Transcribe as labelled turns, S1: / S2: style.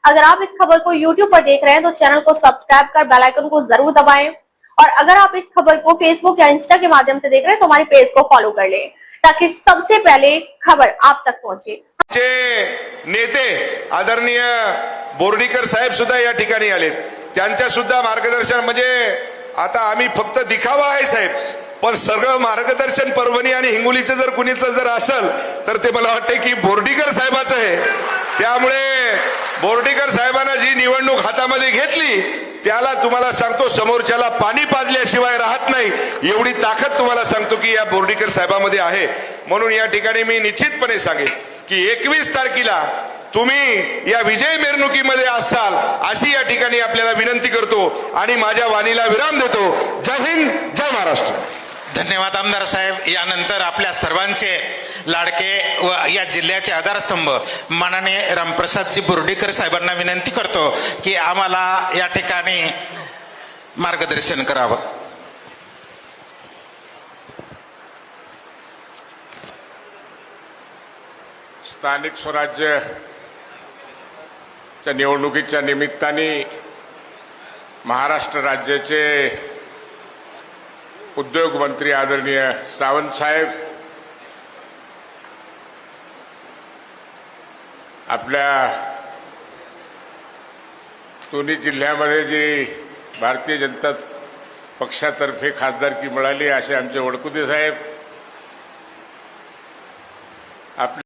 S1: अगर आप इस खबर को YouTube पर देख रहे हैं तो चैनल को सब्सक्राइब कर बेल आइकन को जरूर दबाएं और अगर आप इस खबर को Facebook या इंस्टा के माध्यम से देख रहे हैं तो हमारे पेज को फॉलो कर लें ताकि सबसे पहले खबर आप तक पहुंचे।
S2: नेते आदरणीय बोर्डीकर साहेब सुद्धा या ठिकाणी आलेत, त्यांच्या सुद्धा मार्गदर्शन म्हणजे आता आम्ही फक्त दिखावा आहे साहेब, पण सगळं मार्गदर्शन परभणी आणि हिंगोलीचं जर कुणीचं जर असेल तर ते मला वाटते की बोर्डीकर साहेबाचं आहे। त्यामुळे बोर्डीकर साहेबांना जी निवडणूक हातामध्ये घेतली त्याला तुम्हाला सांगतो समोरच्याला पाणी पाजल्याशिवाय राहत नाही एवढी ताकद तुम्हाला सांगतो की या बोर्डीकर साहेबांमध्ये आहे। म्हणून या ठिकाणी मी निश्चितपणे सांगेन की 21 तारखेला तुम्ही या विजय मिरवणुकीमध्ये असाल अशी या ठिकाणी आपल्याला विनंती करतो आणि माझ्या वाणीला विराम देतो। जय हिंद, जय महाराष्ट्र।
S3: धन्यवाद आमदार साहेब। यानंतर आपल्या सर्वांचे लाडके व या जिल्ह्याचे आधारस्तंभ माननीय रामप्रसादजी बोर्डीकर साहेबांना विनंती करतो की आम्हाला या ठिकाणी मार्गदर्शन करावं।
S4: स्थानिक स्वराज्य निवडणुकीच्या निमित्ताने महाराष्ट्र राज्याचे उद्योग मंत्री आदरणीय सावंत साहेब आपल्या दोन्ही जिल्ह्यामध्ये जी भारतीय जनता पक्षातर्फे खासदारकी मिळाली असे आमचे वडकुते साहेब आपल्या